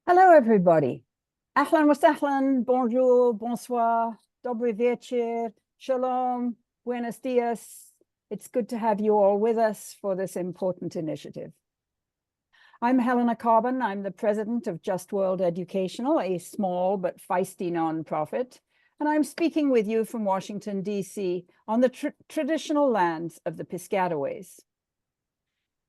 Hello, everybody. Ahlan wa sahlan, bonjour, bonsoir, dobry wieczór, shalom, buenos dias. It's good to have you all with us for this important initiative. I'm Helena Carbon. I'm the president of Just World Educational, a small but feisty nonprofit. And I'm speaking with you from Washington, D.C. on the traditional lands of the Piscataways.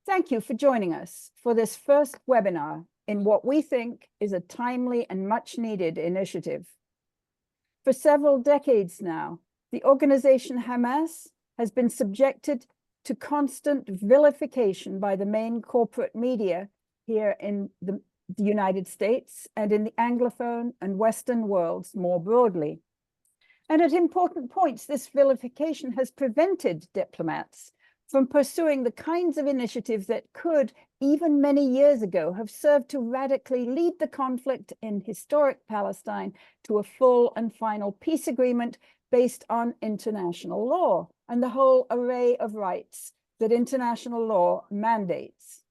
Thank you for joining us for this first webinar in what we think is a timely and much needed initiative. For several decades now, the organization Hamas has been subjected to constant vilification by the main corporate media here in the United States and in the Anglophone and Western worlds more broadly. And at important points, this vilification has prevented diplomats from pursuing the kinds of initiatives that could, even many years ago, have served to radically lead the conflict in historic Palestine to a full and final peace agreement based on international law and the whole array of rights that international law mandates.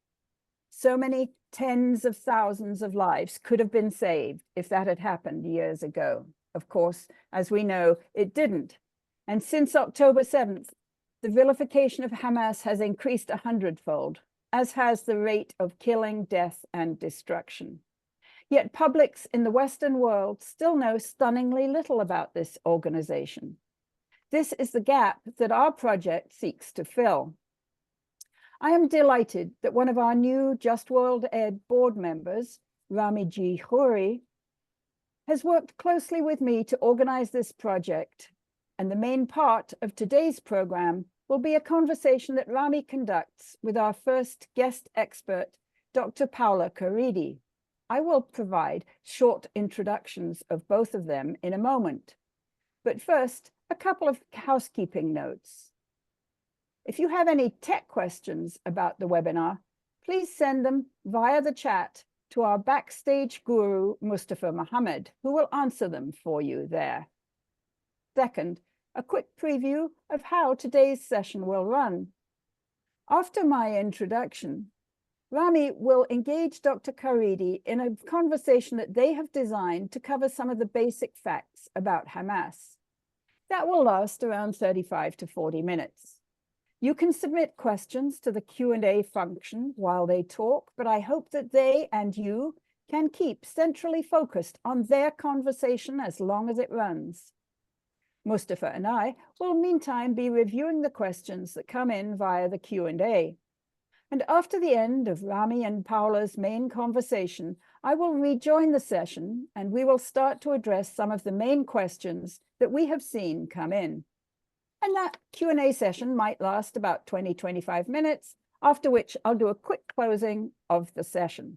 So many tens of thousands of lives could have been saved if that had happened years ago. Of course, as we know, it didn't. And since October 7th, the vilification of Hamas has increased 100-fold, as has the rate of killing, death, and destruction. Yet publics in the Western world still know stunningly little about this organization. This is the gap that our project seeks to fill. I am delighted that one of our new Just World Ed board members, Rami G. Khoury, has worked closely with me to organize this project. And the main part of today's program will be a conversation that Rami conducts with our first guest expert, Dr. Paola Caridi. I will provide short introductions of both of them in a moment. But first, a couple of housekeeping notes. If you have any tech questions about the webinar, please send them via the chat to our backstage guru, Mustafa Mohammed, who will answer them for you there. Second, a quick preview of how today's session will run. After my introduction, Rami will engage Dr. Caridi in a conversation that they have designed to cover some of the basic facts about Hamas. That will last around 35 to 40 minutes. You can submit questions to the Q&A function while they talk, but I hope that they and you can keep centrally focused on their conversation as long as it runs. Mustafa and I will meantime be reviewing the questions that come in via the Q&A. And after the end of Rami and Paola's main conversation, I will rejoin the session and we will start to address some of the main questions that we have seen come in. And that Q&A session might last about 20-25 minutes, after which I'll do a quick closing of the session.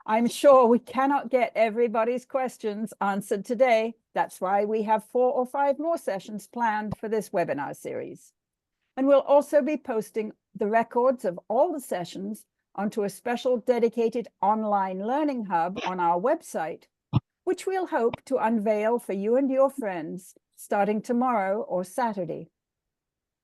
I'm sure we cannot get everybody's questions answered today. That's why we have 4 or 5 more sessions planned for this webinar series. And we'll also be posting the records of all the sessions onto a special dedicated online learning hub on our website, which we'll hope to unveil for you and your friends starting tomorrow or Saturday.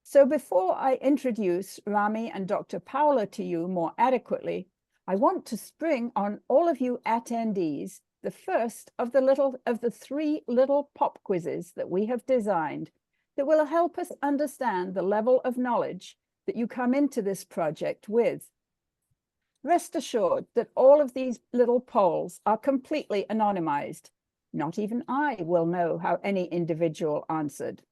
So before I introduce Rami and Dr. Paola to you more adequately, I want to spring on all of you attendees the first of the 3 little pop quizzes that we have designed that will help us understand the level of knowledge that you come into this project with. Rest assured that all of these little polls are completely anonymized. Not even I will know how any individual answered.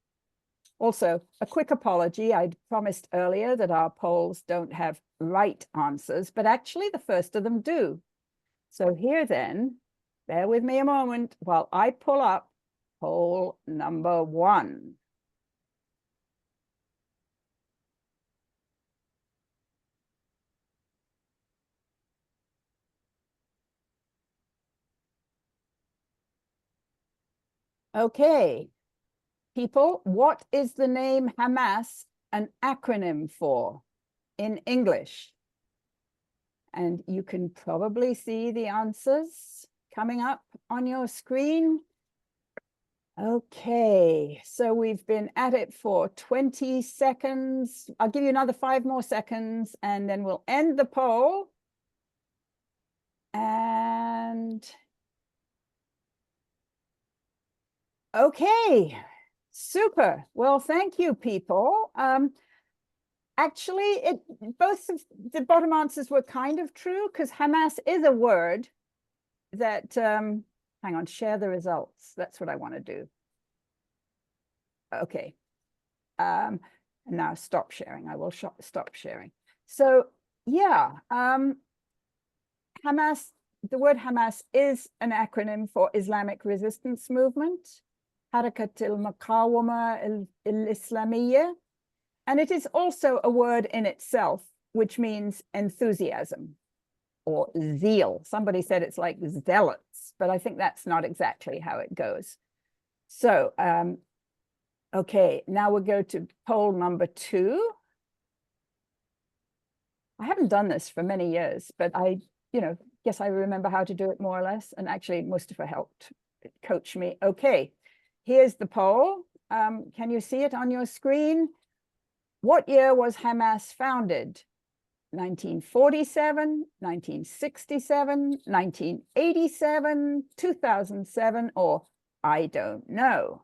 Also, a quick apology. I'd promised earlier that our polls don't have right answers, but actually the first of them do. So here then, bear with me a moment while I pull up poll number 1. Okay, people, what is the name Hamas an acronym for in English? And you can probably see the answers coming up on your screen. Okay, so we've been at it for 20 seconds. I'll give you another 5 more seconds and then we'll end the poll. And okay, super. Well, thank you, people. Actually, both of the bottom answers were kind of true because Hamas is a word that, hang on, share the results. That's what I want to do. Okay. Now stop sharing. I will stop sharing. So yeah, Hamas, the word Hamas is an acronym for Islamic Resistance Movement, Harakat al-Maqawama al-Islamiyya, and it is also a word in itself, which means enthusiasm or zeal. Somebody said it's like zealots, but I think that's not exactly how it goes. So, okay, now we'll go to poll number 2. I haven't done this for many years, but I guess I remember how to do it more or less. And actually, Mustafa helped coach me. Okay, here's the poll. Can you see it on your screen? What year was Hamas founded? 1947, 1967, 1987, 2007, or I don't know.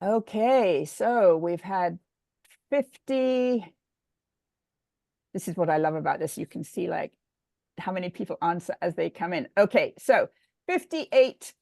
Okay, so we've had 50. This is what I love about this. You can see like how many people answer as they come in. Okay, so 58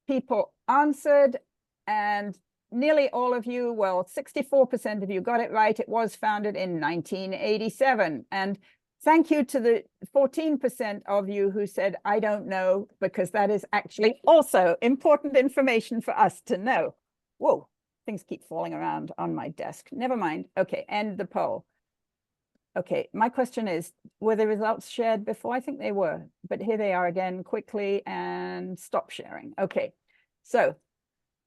people answered, and nearly all of you, well, 64% of you got it right. It was founded in 1987. And thank you to the 14% of you who said, I don't know, because that is actually also important information for us to know. Whoa, things keep falling around on my desk. Never mind. Okay, end the poll. Okay, my question is, were the results shared before? I think they were, but here they are again quickly, and stop sharing. Okay, so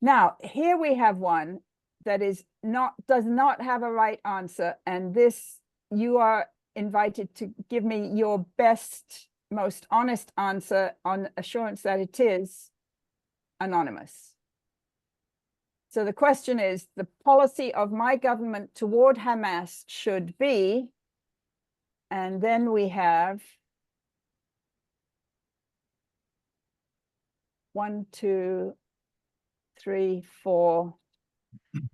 now here we have one that does not have a right answer, and this, you are invited to give me your best, most honest answer on assurance that it is anonymous. So the question is, the policy of my government toward Hamas should be, and then we have 1, 2, 3, 4.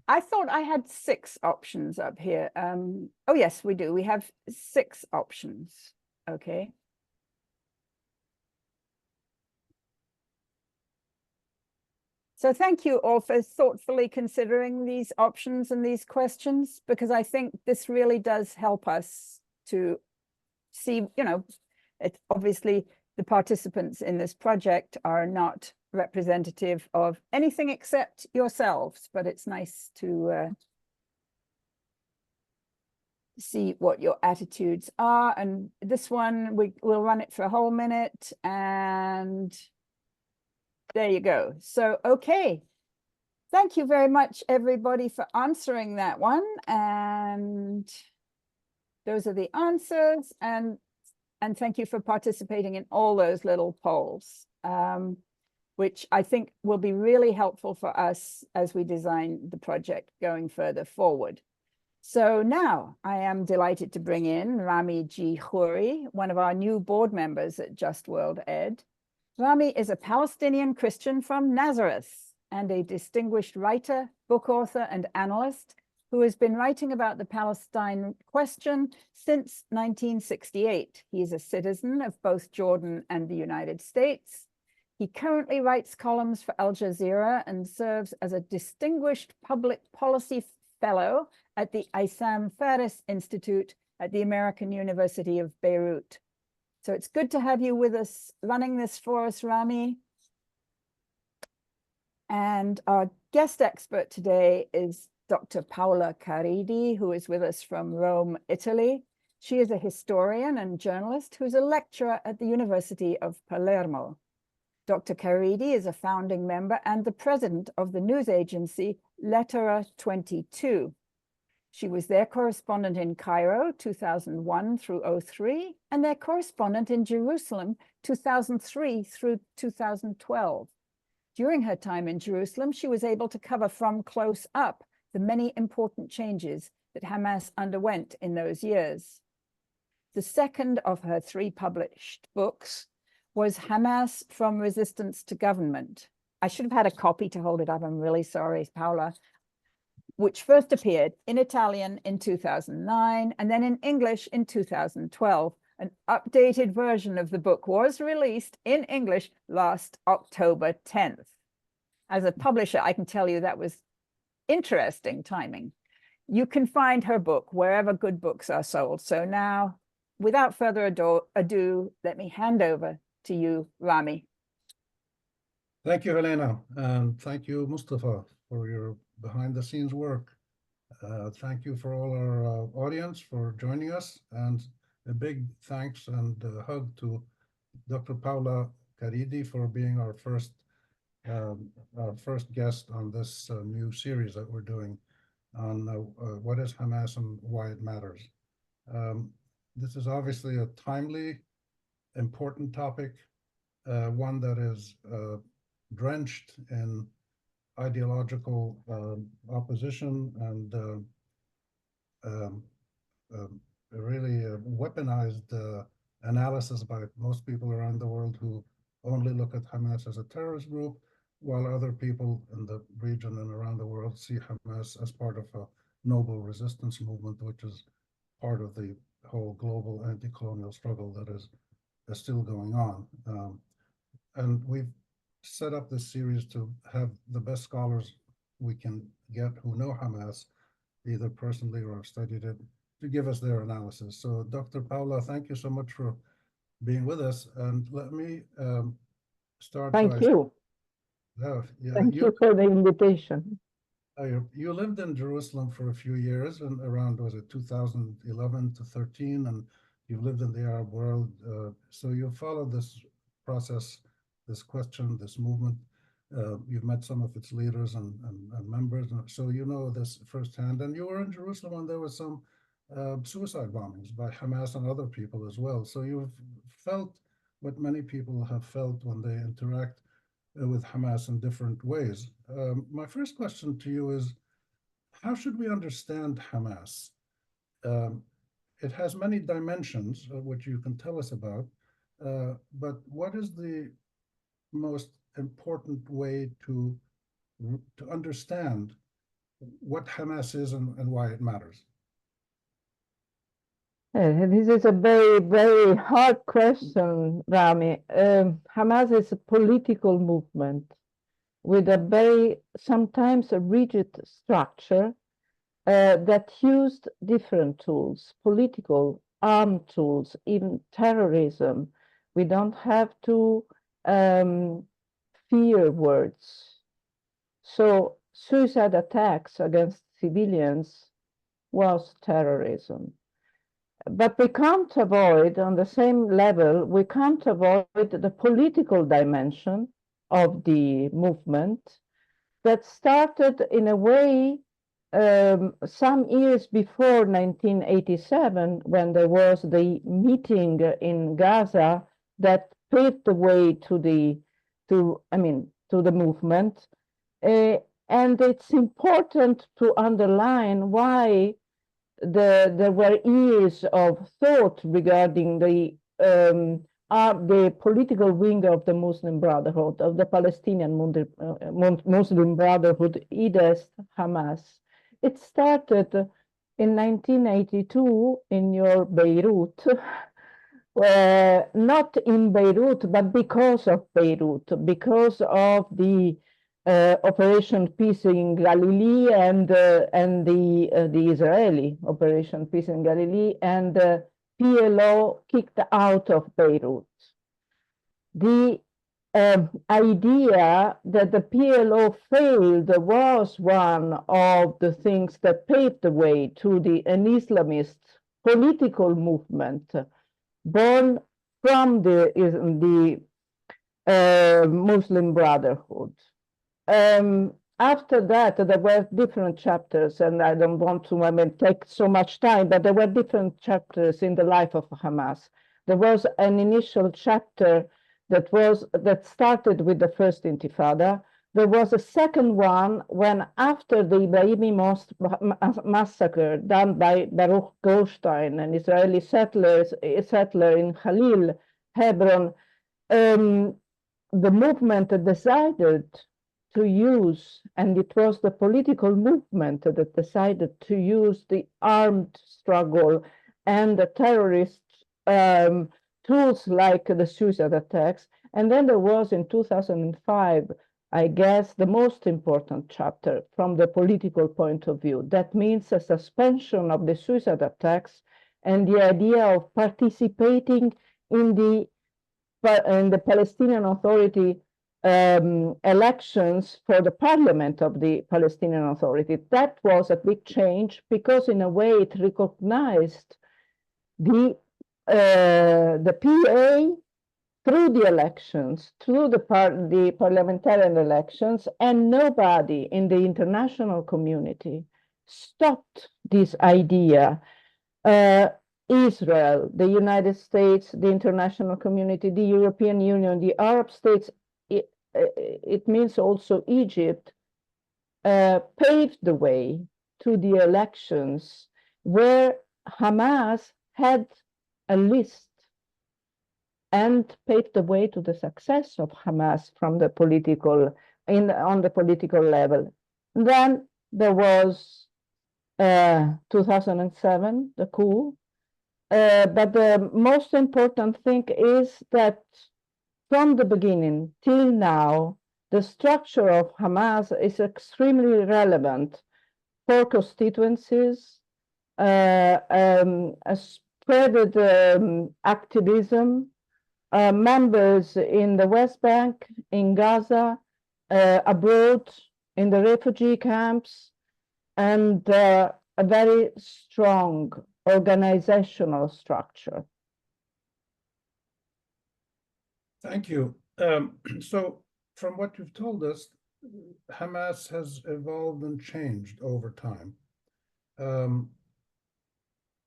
I thought I had 6 options up here. Oh, yes, we do. We have 6 options. Okay. So thank you all for thoughtfully considering these options and these questions, because I think this really does help us to see, it's obviously the participants in this project are not representative of anything except yourselves, but it's nice to see what your attitudes are. And this one, we'll run it for a whole minute, and there you go. So, okay. Thank you very much, everybody, for answering that one. And those are the answers. And thank you for participating in all those little polls, which I think will be really helpful for us as we design the project going further forward. So now I am delighted to bring in Rami G. Khoury, one of our new board members at Just World Ed. Rami is a Palestinian Christian from Nazareth and a distinguished writer, book author, and analyst who has been writing about the Palestine question since 1968. He is a citizen of both Jordan and the United States. He currently writes columns for Al Jazeera and serves as a distinguished public policy fellow at the Issam Fares Institute at the American University of Beirut. So it's good to have you with us running this for us, Rami. And our guest expert today is Dr. Paola Caridi, who is with us from Rome, Italy. She is a historian and journalist who's a lecturer at the University of Palermo. Dr. Caridi is a founding member and the president of the news agency Lettera 22. She was their correspondent in Cairo, 2001 through 2003, and their correspondent in Jerusalem, 2003 through 2012. During her time in Jerusalem, she was able to cover from close up the many important changes that Hamas underwent in those years. The second of her 3 published books was Hamas from Resistance to Government. I should have had a copy to hold it up. I'm really sorry, Paola. Which first appeared in Italian in 2009 and then in English in 2012. An updated version of the book was released in English last October 10th. As a publisher, I can tell you that was interesting timing. You can find her book wherever good books are sold. So now, without further ado, let me hand over to you, Rami. Thank you, Helena, and thank you, Mustafa, for your behind-the-scenes work. Thank you for all our audience for joining us, and a big thanks and hug to Dr. Paola Caridi for being our first guest on this new series that we're doing on what is Hamas and why it matters. This is obviously a timely, important topic, one that is drenched in ideological opposition and really weaponized analysis by most people around the world who only look at Hamas as a terrorist group, while other people in the region and around the world see Hamas as part of a noble resistance movement, which is part of the whole global anti-colonial struggle that is still going on. And we've set up this series to have the best scholars we can get who know Hamas, either personally or have studied it, to give us their analysis. So Dr. Paola, thank you so much for being with us. And let me start by... Thank you. Thank you for the invitation. You lived in Jerusalem for a few years, and around, was it 2011 to 13, and you've lived in the Arab world. So you've followed this process, this question, this movement. You've met some of its leaders and members, and so you know this firsthand. And you were in Jerusalem when there was some suicide bombings by Hamas and other people as well. So you've felt what many people have felt when they interact with Hamas in different ways. My first question to you is, how should we understand Hamas? It has many dimensions, which you can tell us about, but what is the most important way to understand what Hamas is and why it matters? This is a very, very hard question, Rami. Hamas is a political movement with a very, sometimes a rigid structure that used different tools, political, armed tools, even terrorism. We don't have to fear words. So suicide attacks against civilians was terrorism. But we can't avoid, on the same level, we can't avoid the political dimension of the movement that started in a way some years before 1987, when there was the meeting in Gaza that paved the way to the movement. And it's important to underline why there were years of thought regarding the political wing of the Muslim Brotherhood, of the Palestinian Muslim Brotherhood, Hamas. It started in 1982 in your Beirut, not in Beirut, but because of Beirut, because of the Operation Peace in Galilee and the Israeli Operation Peace in Galilee, and PLO kicked out of Beirut. The idea that the PLO failed was one of the things that paved the way to an Islamist political movement born from the Muslim Brotherhood. After that, there were different chapters, and I don't want to take so much time, but there were different chapters in the life of Hamas. There was an initial chapter that started with the first Intifada, there was a second one when, after the Ibrahimi massacre done by Baruch Goldstein, an Israeli settler in Khalil, Hebron, the movement decided to use, and it was the political movement that decided to use the armed struggle and the terrorist tools like the suicide attacks. And then there was, in 2005, I guess, the most important chapter from the political point of view. That means a suspension of the suicide attacks and the idea of participating in the Palestinian Authority elections for the parliament of the Palestinian Authority. That was a big change because, in a way, it recognized the PA through the elections, through the parliamentarian elections, and nobody in the international community stopped this idea. Israel, the United States, the international community, the European Union, the Arab states, it means also Egypt, paved the way to the elections where Hamas had a list and paved the way to the success of Hamas from the on the political level. Then there was 2007, the coup. But the most important thing is that from the beginning till now, the structure of Hamas is extremely relevant for constituencies, a spread activism, members in the West Bank, in Gaza, abroad, in the refugee camps, and a very strong organizational structure. Thank you. So from what you've told us, Hamas has evolved and changed over time.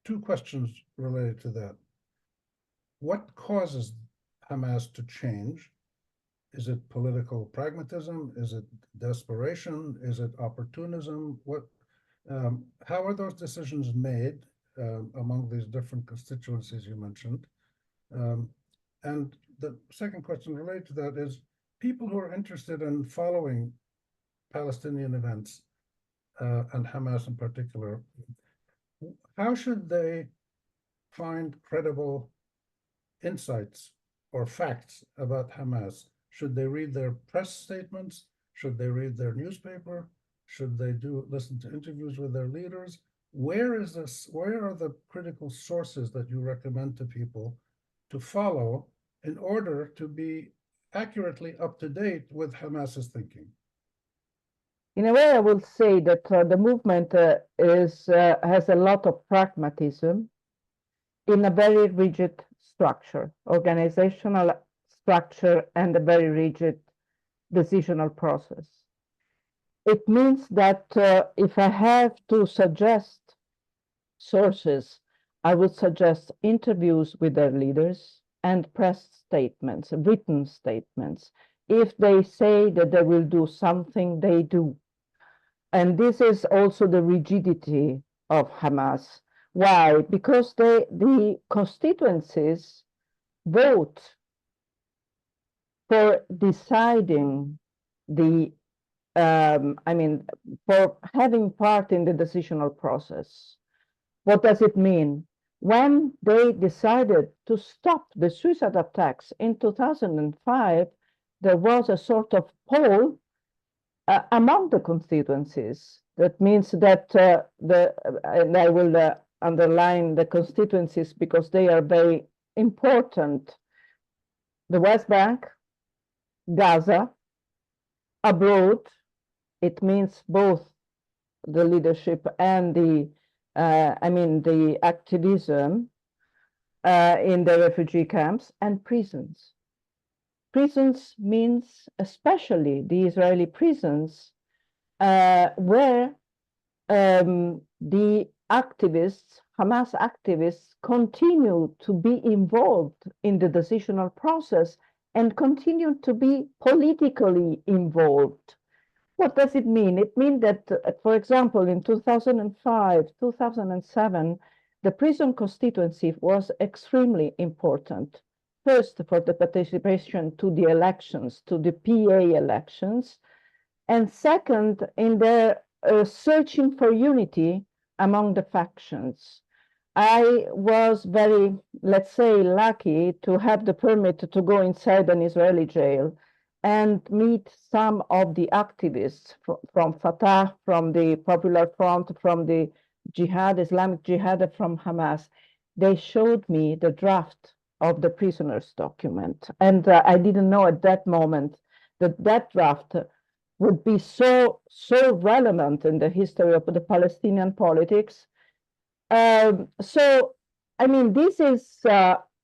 Two questions related to that. What causes Hamas to change? Is it political pragmatism? Is it desperation? Is it opportunism? How are those decisions made among these different constituencies you mentioned? And the second question related to that is, people who are interested in following Palestinian events and Hamas in particular, how should they find credible insights or facts about Hamas? Should they read their press statements? Should they read their newspaper? Should they listen to interviews with their leaders? Where are the critical sources that you recommend to people to follow in order to be accurately up to date with Hamas's thinking? In a way, I will say that the movement has a lot of pragmatism in a very rigid structure, organizational structure, and a very rigid decisional process. It means that if I have to suggest sources, I would suggest interviews with their leaders and press statements, written statements. If they say that they will do something, they do. And this is also the rigidity of Hamas. Why? Because the constituencies vote for deciding for having part in the decisional process. What does it mean? When they decided to stop the suicide attacks in 2005, there was a sort of poll among the constituencies. That means that and I will underline the constituencies because they are very important. The West Bank, Gaza, abroad, it means both the leadership and the activism in the refugee camps, and prisons. Prisons means especially the Israeli prisons where the activists, Hamas activists, continue to be involved in the decisional process and continue to be politically involved. What does it mean? It means that, for example, in 2005, 2007, the prison constituency was extremely important. First, for the participation to the elections, to the PA elections, and second, in their searching for unity among the factions. I was very, let's say, lucky to have the permit to go inside an Israeli jail and meet some of the activists from Fatah, from the Popular Front, from the Jihad, Islamic Jihad, from Hamas. They showed me the draft of the prisoners' document. And I didn't know at that moment that that draft would be so relevant in the history of the Palestinian politics. So, I mean, this is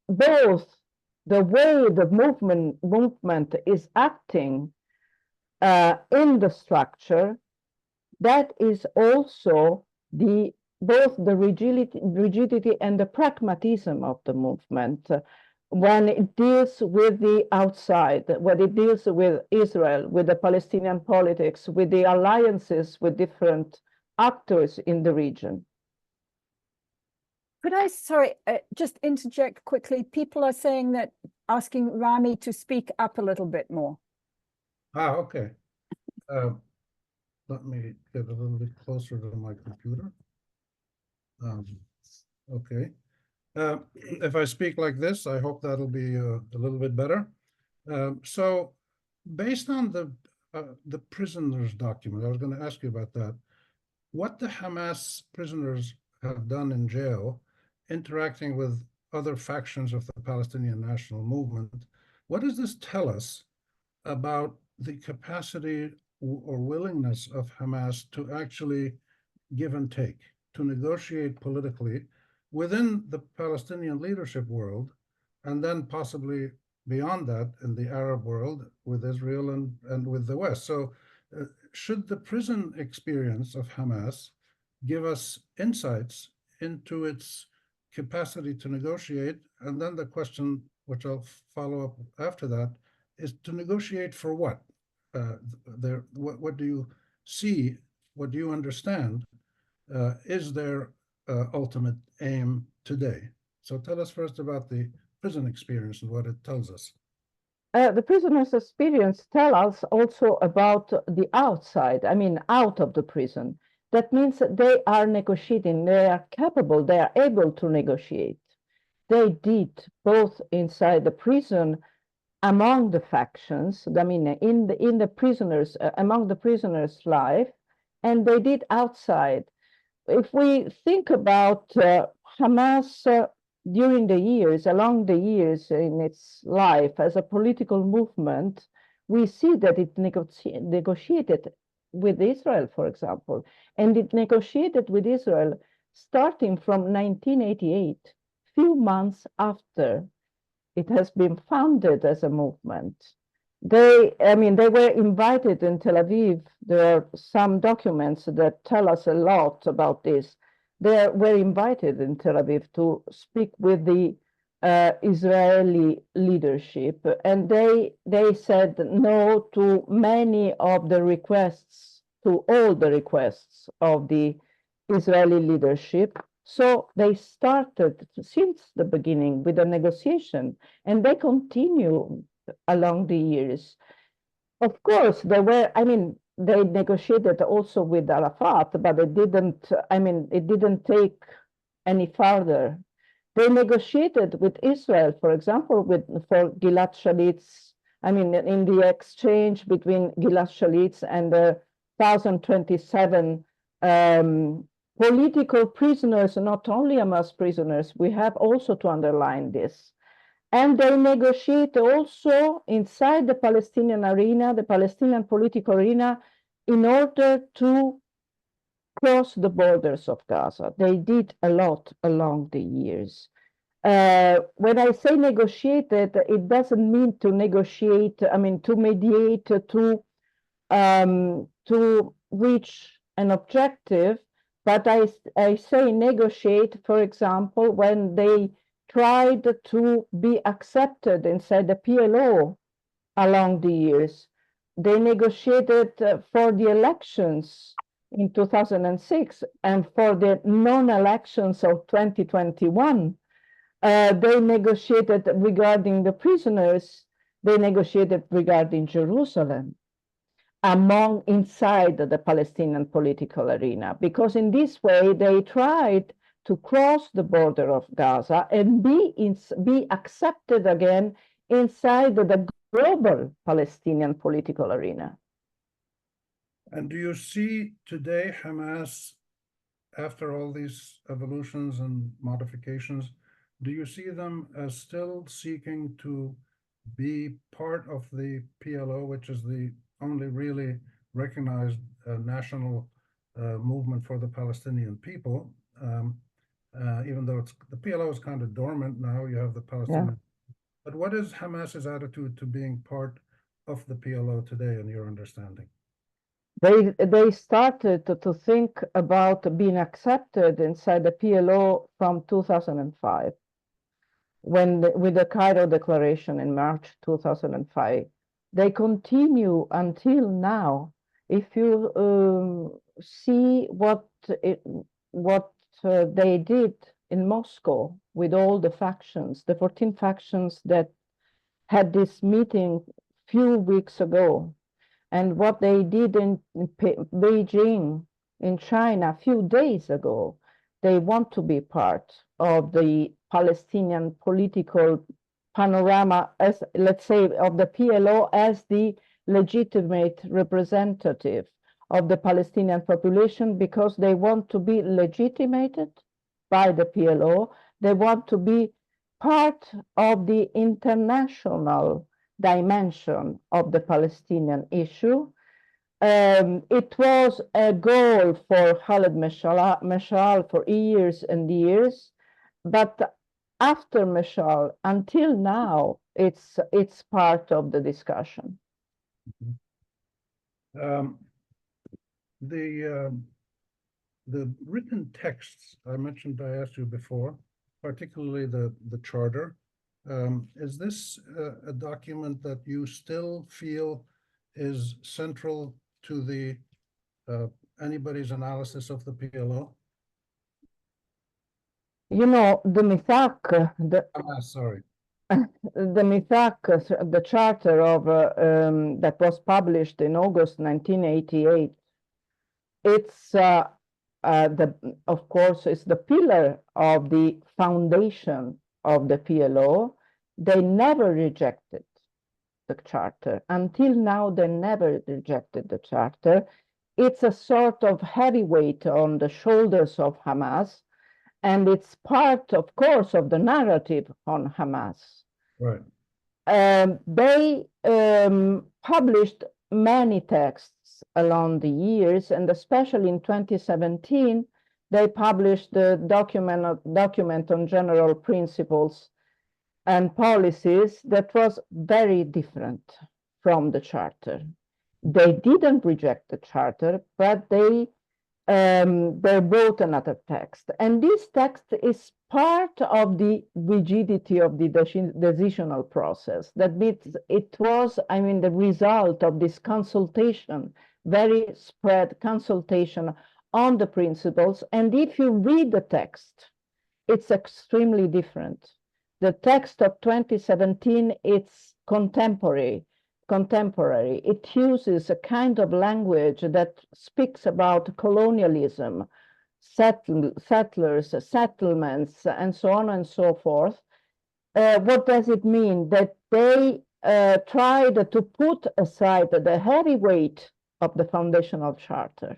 both the way the movement is acting in the structure. That is also both the rigidity and the pragmatism of the movement when it deals with the outside, when it deals with Israel, with the Palestinian politics, with the alliances with different actors in the region. Could I, sorry, just interject quickly? People are saying that, asking Rami to speak up a little bit more. Okay. Let me get a little bit closer to my computer. Okay. If I speak like this, I hope that'll be a little bit better. So based on the prisoners' document, I was going to ask you about that. What the Hamas prisoners have done in jail, interacting with other factions of the Palestinian National Movement, what does this tell us about the capacity or willingness of Hamas to actually give and take, to negotiate politically within the Palestinian leadership world, and then possibly beyond that in the Arab world with Israel and with the West? So should the prison experience of Hamas give us insights into its capacity to negotiate? And then the question, which I'll follow up after that, is to negotiate for what? What do you see? What do you understand is their ultimate aim today? So tell us first about the prison experience and what it tells us. The prisoners' experience tell us also about the outside, I mean, out of the prison. That means that they are negotiating, they are capable, they are able to negotiate. They did both inside the prison, among the factions, I mean, in the prisoners, among the prisoners' life, and they did outside. If we think about Hamas during the years, along the years in its life as a political movement, we see that it negotiated with Israel, for example, and it negotiated with Israel starting from 1988, few months after it has been founded as a movement. They were invited in Tel Aviv. There are some documents that tell us a lot about this. They were invited in Tel Aviv to speak with the Israeli leadership, and they said no to many of the requests, to all the requests of the Israeli leadership. So they started since the beginning with a negotiation, and they continue along the years. Of course, they negotiated also with Arafat, but it didn't take any further. They negotiated with Israel, for example, for Gilad Shalit's, in the exchange between Gilad Shalit's and the 1,027 political prisoners, not only Hamas prisoners. We have also to underline this. And they negotiate also inside the Palestinian arena, the Palestinian political arena, in order to cross the borders of Gaza. They did a lot along the years. When I say negotiated, it doesn't mean to negotiate, to mediate, to reach an objective, but I say negotiate, for example, when they tried to be accepted inside the PLO along the years. they negotiated for the elections in 2006 and for the non-elections of 2021. They negotiated regarding the prisoners. They negotiated regarding Jerusalem inside the Palestinian political arena, because in this way they tried to cross the border of Gaza and be accepted again inside the global Palestinian political arena. And do you see today Hamas, after all these evolutions and modifications, do you see them as still seeking to be part of the PLO, which is the only really recognized national movement for the Palestinian people? Even though the PLO is kind of dormant now, you have the Palestinian. Yeah. But what is Hamas's attitude to being part of the PLO today, in your understanding? They started to think about being accepted inside the PLO from 2005, with the Cairo Declaration in March 2005. They continue until now. If you see what they did in Moscow with all the factions, the 14 factions that had this meeting few weeks ago, and what they did in Beijing, in China, a few days ago, they want to be part of the Palestinian political panorama, as, let's say, of the PLO as the legitimate representative of the Palestinian population, because they want to be legitimated by the PLO. They want to be part of the international dimension of the Palestinian issue. It was a goal for Khaled Mashal for years and years, but after Mashal, until now, it's part of the discussion. The written texts I mentioned, I asked you before, particularly the charter. Is this a document that you still feel is central to the anybody's analysis of the PLO? You know, the Mithaq, sorry. The Mithaq, the charter of that was published in August 1988. It's of course, it's the pillar of the foundation of the PLO. They never rejected the charter. Until now, they never rejected the charter. It's a sort of heavyweight on the shoulders of Hamas, and it's part, of course, of the narrative on Hamas. Right. They published many texts along the years, and especially in 2017, they published the document on general principles and policies that was very different from the charter. They didn't reject the charter, but they wrote another text. And this text is part of the rigidity of the decisional process. That means it was, I mean, the result of this consultation, very spread consultation on the principles. And if you read the text, it's extremely different. The text of 2017, it's contemporary. It uses a kind of language that speaks about colonialism, settlers, settlements, and so on and so forth. What does it mean? That they tried to put aside the heavy weight of the foundational charter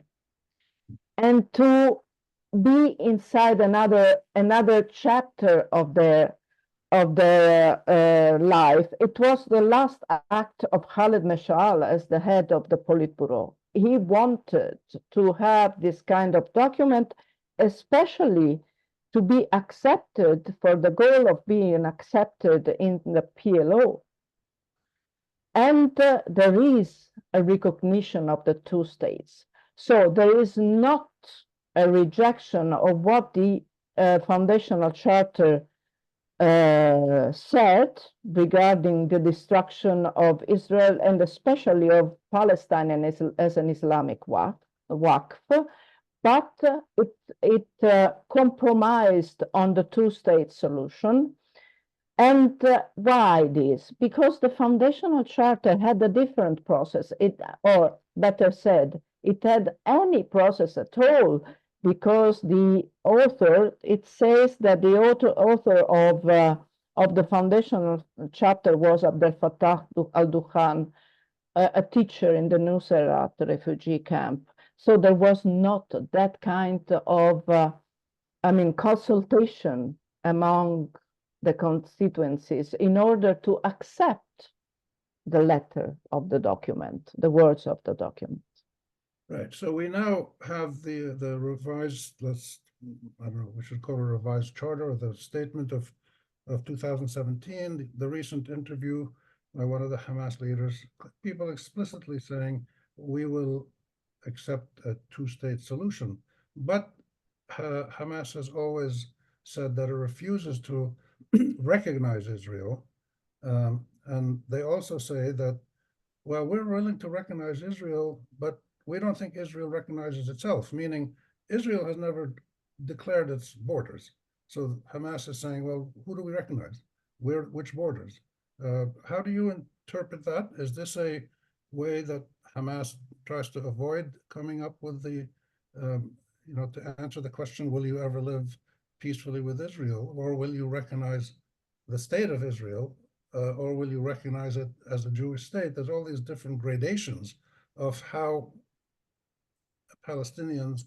and to be inside another chapter of their life. It was the last act of Khaled Mashal as the head of the Politburo. He wanted to have this kind of document, especially to be accepted for the goal of being accepted in the PLO. And there is a recognition of the two states. So there is not a rejection of what the foundational charter said regarding the destruction of Israel and especially of Palestine as an Islamic waqf, but it compromised on the two-state solution. And why this? Because the foundational charter had a different process, or better said, it had any process at all, because the author, it says that the author of the foundational chapter was Abdel Fattah al-Dukhan, a teacher in the Nuseirat refugee camp. So there was not that kind of, consultation among the constituencies in order to accept the letter of the document, the words of the document. Right. So we now have the revised, I don't know, we should call it a revised charter, or the statement of 2017, the recent interview by one of the Hamas leaders, people explicitly saying we will accept a two-state solution. But Hamas has always said that it refuses to recognize Israel. And they also say that, well, we're willing to recognize Israel, but we don't think Israel recognizes itself, meaning Israel has never declared its borders. So Hamas is saying, well, who do we recognize? Which borders? How do you interpret that? Is this a way that Hamas tries to avoid coming up with the, to answer the question, will you ever live peacefully with Israel, or will you recognize the state of Israel, or will you recognize it as a Jewish state? There's all these different gradations of how Palestinians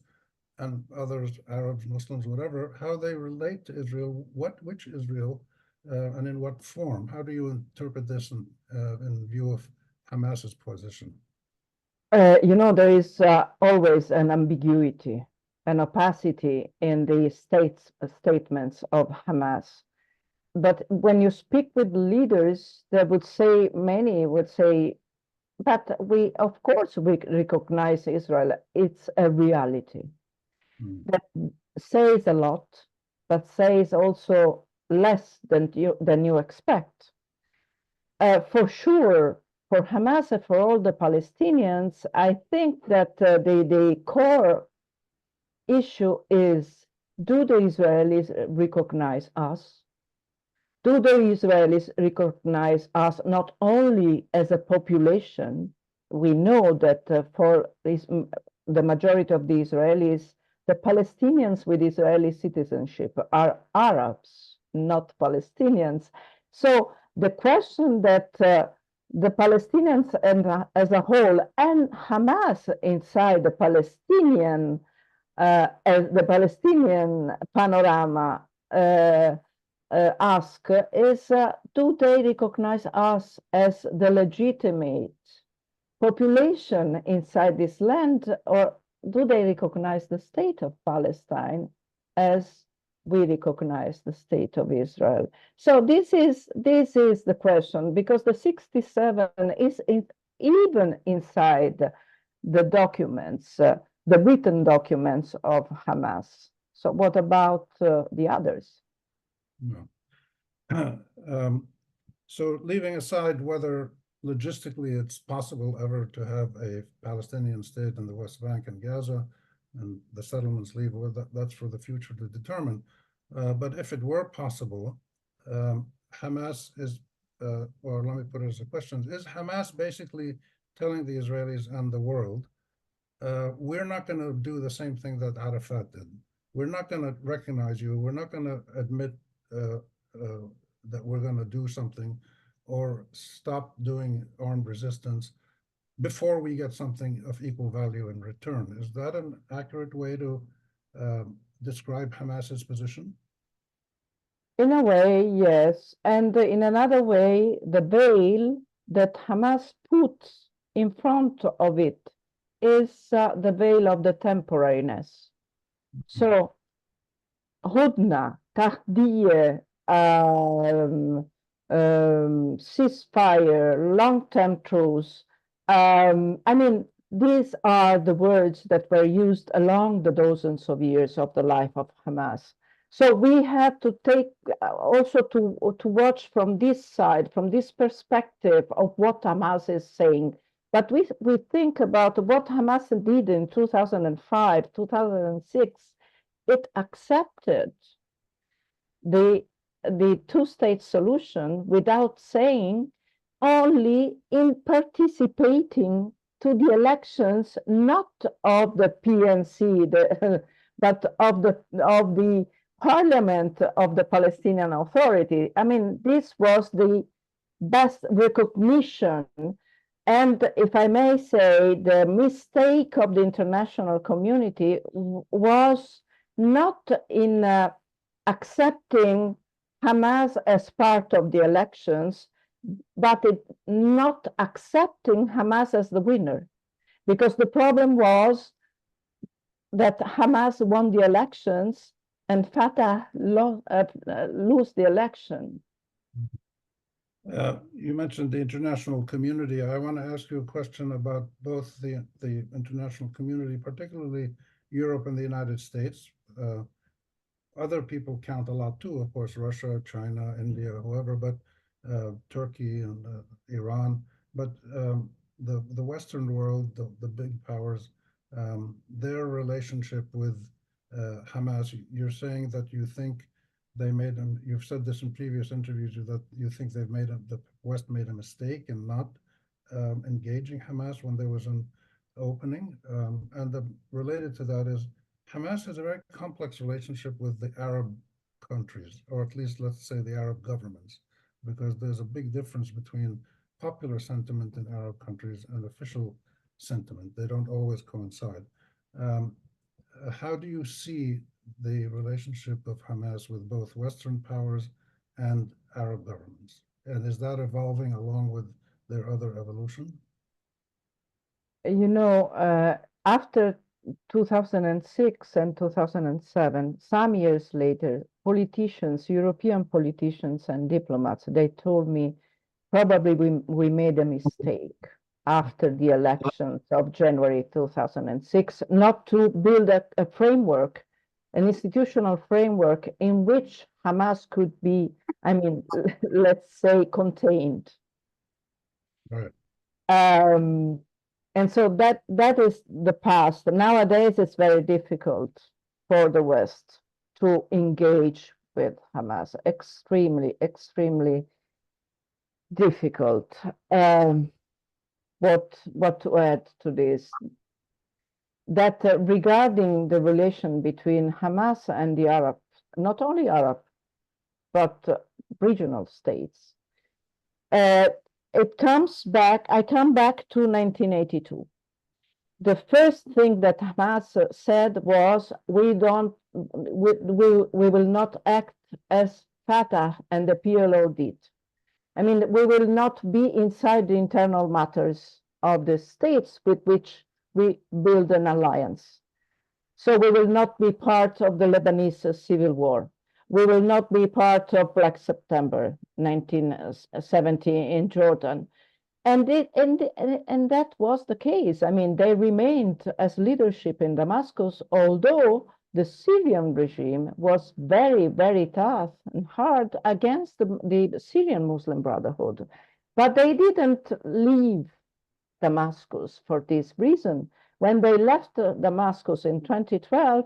and others, Arabs, Muslims, whatever, how they relate to Israel, which Israel, and in what form. How do you interpret this in view of Hamas's position? There is always an ambiguity, an opacity in the statements of Hamas. But when you speak with leaders, many would say, but of course, we recognize Israel. It's a reality. That says a lot, but says also less than you expect. For sure, for Hamas and for all the Palestinians, I think that the core issue is, do the Israelis recognize us? Do the Israelis recognize us not only as a population? We know that for the majority of the Israelis, the Palestinians with Israeli citizenship are Arabs, not Palestinians. So the question that the Palestinians as a whole and Hamas inside the Palestinian as the Palestinian panorama ask is, do they recognize us as the legitimate population inside this land, or do they recognize the state of Palestine as we recognize the state of Israel? So this is the question, because the 67 is even inside the documents, the written documents of Hamas. So what about the others? No. So leaving aside whether logistically it's possible ever to have a Palestinian state in the West Bank and Gaza, and the settlements leave, well, that's for the future to determine. But if it were possible, Hamas is, or let me put it as a question, is Hamas basically telling the Israelis and the world, we're not going to do the same thing that Arafat did. We're not going to recognize you. We're not going to admit that we're going to do something or stop doing armed resistance before we get something of equal value in return. Is that an accurate way to describe Hamas's position? In a way, yes. And in another way, the veil that Hamas puts in front of it is the veil of the temporariness. So, Hudna, Tahdiyeh, ceasefire, long-term truce. These are the words that were used along the dozens of years of the life of Hamas. So we have to take also to watch from this side, from this perspective of what Hamas is saying. But we think about what Hamas did in 2005, 2006. It accepted the two-state solution without saying, only in participating to the elections, not of the PNC, but of the parliament of the Palestinian Authority. I mean, this was the best recognition. And if I may say, the mistake of the international community was not in accepting Hamas as part of the elections, but not accepting Hamas as the winner. Because the problem was that Hamas won the elections and Fatah lose the election. You mentioned the international community. I want to ask you a question about both the international community, particularly Europe and the United States. Other people count a lot too, of course, Russia, China, India, whoever, but Turkey and Iran. But the Western world, the big powers, their relationship with Hamas, you're saying that you think they made them, you've said this in previous interviews, that you think the West made a mistake in not engaging Hamas when there was an opening. And related to that is, Hamas has a very complex relationship with the Arab countries, or at least let's say the Arab governments, because there's a big difference between popular sentiment in Arab countries and official sentiment. They don't always coincide. How do you see the relationship of Hamas with both Western powers and Arab governments? And is that evolving along with their other evolution? You know, after 2006 and 2007, some years later, politicians, European politicians and diplomats, they told me, probably we made a mistake after the elections of January 2006, not to build a framework, an institutional framework in which Hamas could be, I mean, let's say, contained. Right. And so that is the past. Nowadays, it's very difficult for the West to engage with Hamas. Extremely, extremely difficult. What to add to this? That regarding the relation between Hamas and the Arab, not only Arab, but regional states, it comes back. I come back to 1982. The first thing that Hamas said was, we will not act as Fatah and the PLO did. I mean, we will not be inside the internal matters of the states with which we build an alliance. So we will not be part of the Lebanese civil war. We will not be part of Black September 1970 in Jordan. And that was the case. I mean, they remained as leadership in Damascus, although the Syrian regime was very, very tough and hard against the Syrian Muslim Brotherhood. But they didn't leave Damascus for this reason. When they left Damascus in 2012,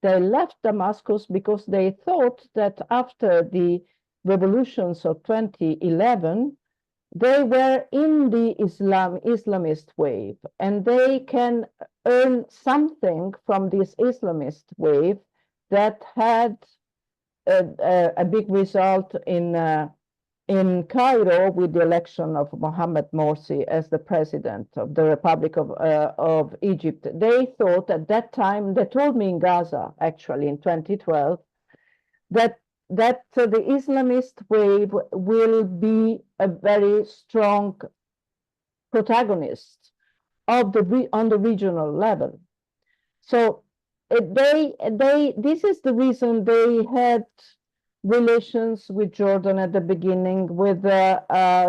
they left Damascus because they thought that after the revolutions of 2011, they were in the Islamist wave, and they can earn something from this Islamist wave that had a big result in Cairo with the election of Mohammed Morsi as the president of the Republic of Egypt. They thought at that time, they told me in Gaza, actually in 2012, that the Islamist wave will be a very strong protagonist on the regional level. So this is the reason they had relations with Jordan at the beginning, with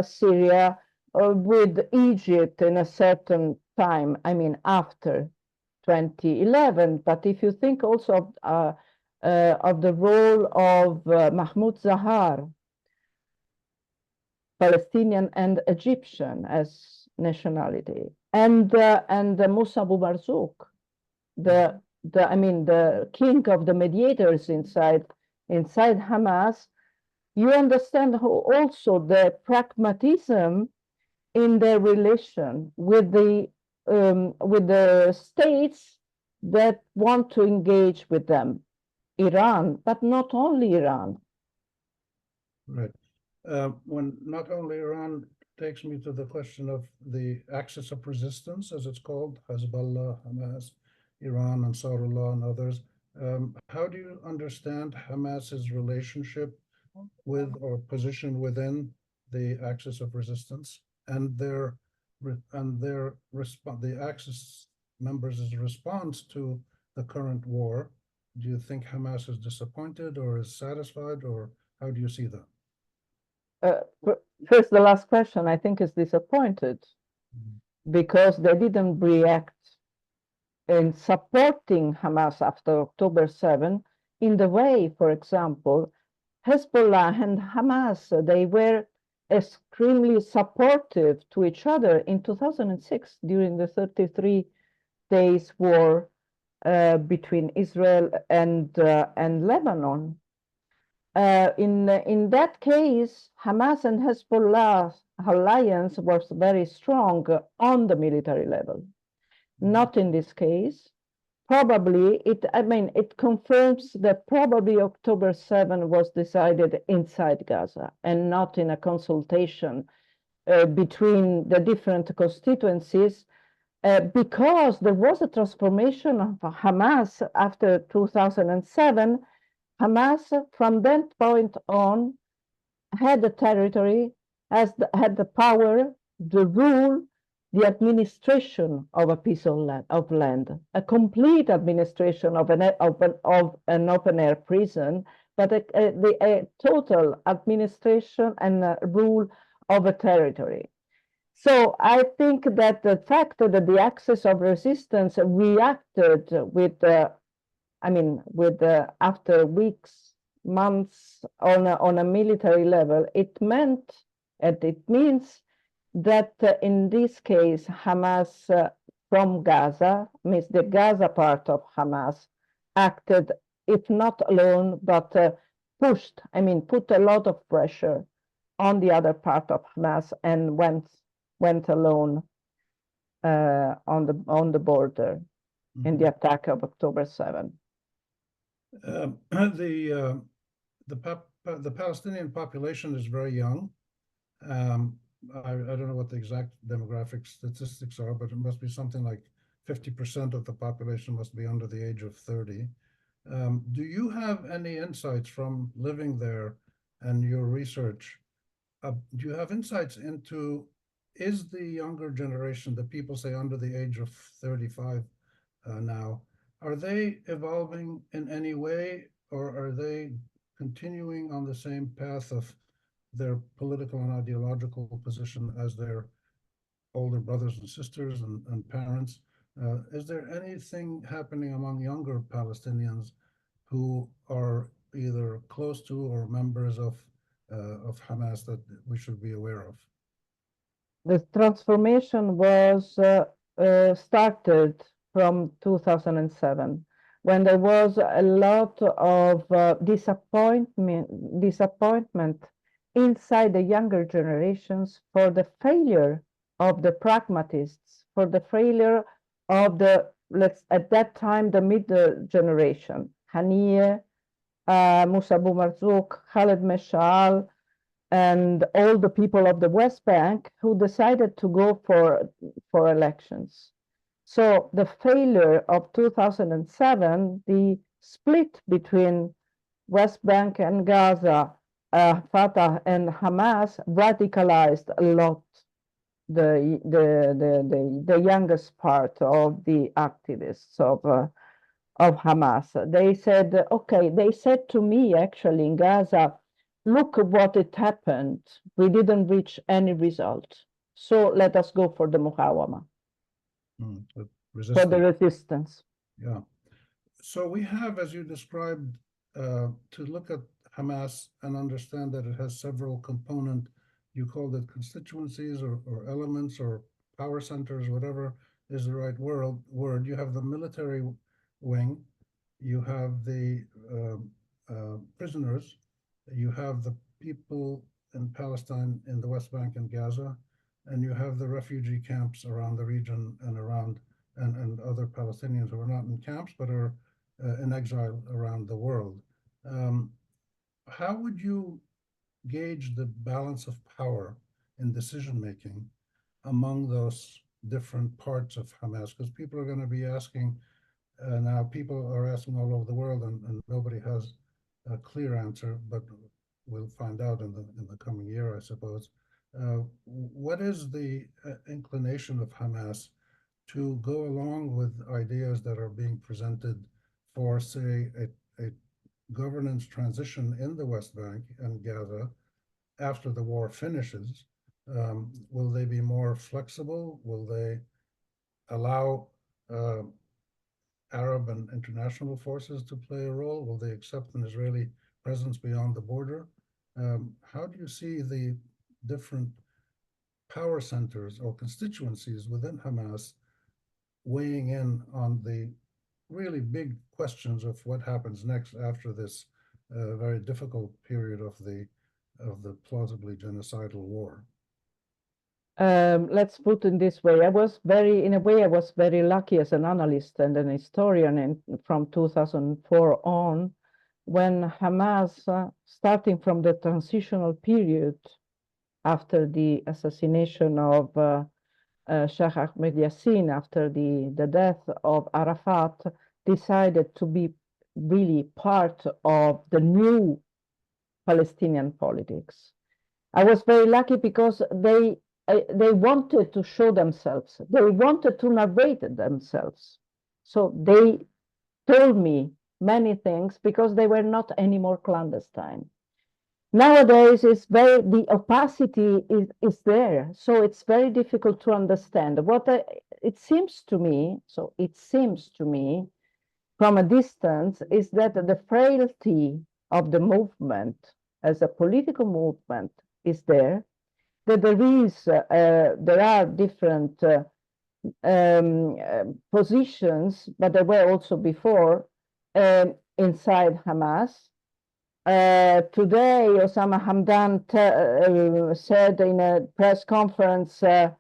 Syria, or with Egypt in a certain time, I mean, after 2011. But if you think also of the role of Mahmoud Zahar, Palestinian and Egyptian as nationality, and Musa Abu Marzouk, the king of the mediators inside Hamas. You understand how also the pragmatism in their relation with the states that want to engage with them, Iran, but not only Iran. Right. When not only Iran takes me to the question of the axis of resistance, as it's called, Hezbollah, Hamas, Iran, Ansarullah, and others. How do you understand Hamas's relationship with or position within the axis of resistance and the axis members' response to the current war? Do you think Hamas is disappointed or is satisfied, or how do you see that? First, the last question, I think, is disappointed because they didn't react in supporting Hamas after October 7 in the way, for example, Hezbollah and Hamas, they were extremely supportive to each other in 2006 during the 33 days war between Israel and Lebanon. In that case, Hamas and Hezbollah alliance was very strong on the military level. Not in this case. Probably it confirms that probably October 7 was decided inside Gaza and not in a consultation between the different constituencies, because there was a transformation of Hamas after 2007. Hamas, from that point on, had the territory, had the power, the rule, the administration of a piece of land, a complete administration of an open-air prison, but a total administration and rule of a territory. So I think that the fact that the axis of resistance reacted with after weeks, months on a military level, it meant, and it means that in this case, Hamas from Gaza, means the Gaza part of Hamas, acted, if not alone, but put a lot of pressure on the other part of Hamas and went alone on the border in the attack of October 7. The Palestinian population is very young. I don't know what the exact demographic statistics are, but it must be something like 50% of the population must be under the age of 30. Do you have any insights from living there and your research? Do you have insights into, is the younger generation, the people say under the age of 35 now, are they evolving in any way, or are they continuing on the same path of their political and ideological position as their older brothers and sisters and parents? Is there anything happening among younger Palestinians who are either close to or members of Hamas that we should be aware of? The transformation was started from 2007, when there was a lot of disappointment inside the younger generations for the failure of the pragmatists, for the failure of at that time, the middle generation, Haniyeh, Musa Abu Marzouk, Khaled Meshal, and all the people of the West Bank who decided to go for elections. So the failure of 2007, the split between West Bank and Gaza, Fatah and Hamas, radicalized a lot the youngest part of the activists of Hamas. They said, okay, they said to me actually in Gaza, look what it happened. We didn't reach any result. So let us go for the muqawama. For the resistance. Yeah. So we have, as you described, to look at Hamas and understand that it has several component, you called it constituencies or elements or power centers, whatever is the right word. You have the military wing, you have the prisoners, you have the people in Palestine, in the West Bank and Gaza, and you have the refugee camps around the region and around and other Palestinians who are not in camps but are in exile around the world. How would you gauge the balance of power in decision making among those different parts of Hamas? Because people are going to be asking now, people are asking all over the world, and nobody has a clear answer, but we'll find out in the coming year, I suppose. What is the inclination of Hamas to go along with ideas that are being presented for, say, a governance transition in the West Bank and Gaza after the war finishes? Will they be more flexible? Will they allow Arab and international forces to play a role? Will they accept an Israeli presence beyond the border? How do you see the different power centers or constituencies within Hamas weighing in on the really big questions of what happens next after this very difficult period of the plausibly genocidal war? Let's put it this way. I was very lucky as an analyst and an historian from 2004 on, when Hamas, starting from the transitional period after the assassination of Sheikh Ahmed Yassin, after the death of Arafat, decided to be really part of the new Palestinian politics. I was very lucky because they wanted to show themselves. They wanted to narrate themselves. So they told me many things because they were not anymore clandestine. Nowadays, the opacity is there, so it's very difficult to understand. It seems to me from a distance is that the frailty of the movement as a political movement is there, that there are different positions, but there were also before inside Hamas. Today, Osama Hamdan said in a press conference, the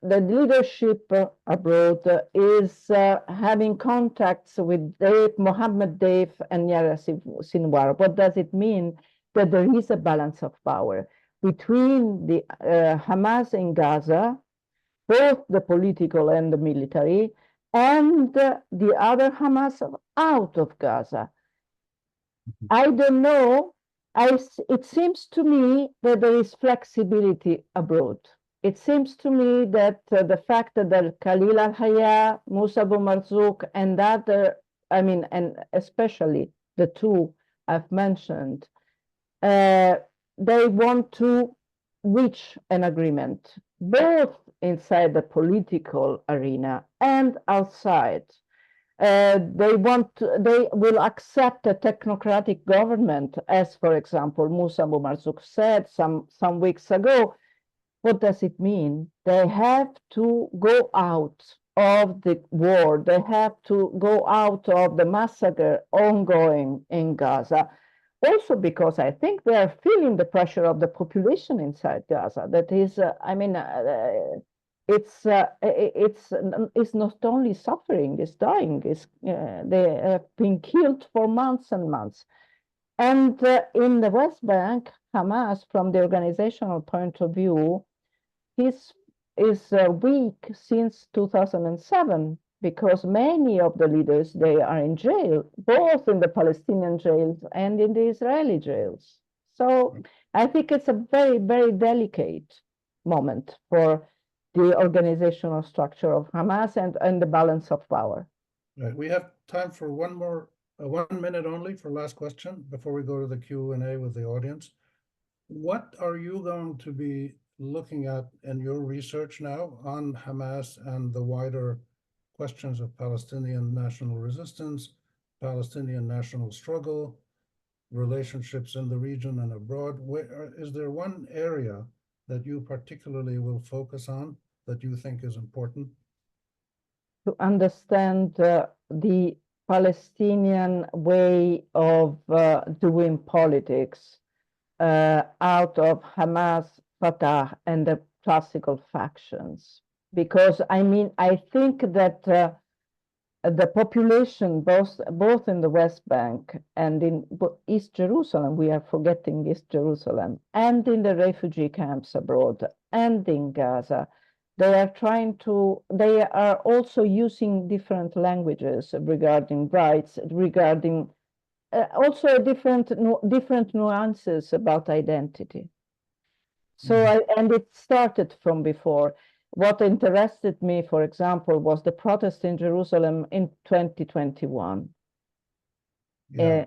leadership abroad is having contacts with Mohammed Deif and Yahya Sinwar. What does it mean? That there is a balance of power between the Hamas in Gaza, both the political and the military, and the other Hamas out of Gaza. I don't know. It seems to me that there is flexibility abroad. It seems to me that the fact that Khalil al-Hayya, Musa Abu Marzouk, and and especially the two I've mentioned, they want to reach an agreement, both inside the political arena and outside. They will accept a technocratic government, as, for example, Musa Abu Marzouk said some weeks ago. What does it mean? They have to go out of the war. They have to go out of the massacre ongoing in Gaza. Also because I think they are feeling the pressure of the population inside Gaza. That is, it's not only suffering, it's dying. They have been killed for months and months. And in the West Bank, Hamas, from the organizational point of view, is weak since 2007, because many of the leaders, they are in jail, both in the Palestinian jails and in the Israeli jails. So I think it's a very, very delicate moment for the organizational structure of Hamas and the balance of power. Right. We have time for one minute only for last question before we go to the Q&A with the audience. What are you going to be looking at in your research now on Hamas and the wider questions of Palestinian national resistance, Palestinian national struggle, relationships in the region and abroad. Is there one area that you particularly will focus on that you think is important? To understand the Palestinian way of doing politics out of Hamas, Fatah, and the classical factions. Because I mean, I think that the population, both in the West Bank and in East Jerusalem, we are forgetting East Jerusalem, and in the refugee camps abroad, and in Gaza, they are also using different languages regarding rights, regarding also different nuances about identity. So and it started from before. What interested me, for example, was the protest in Jerusalem in 2021. Yeah.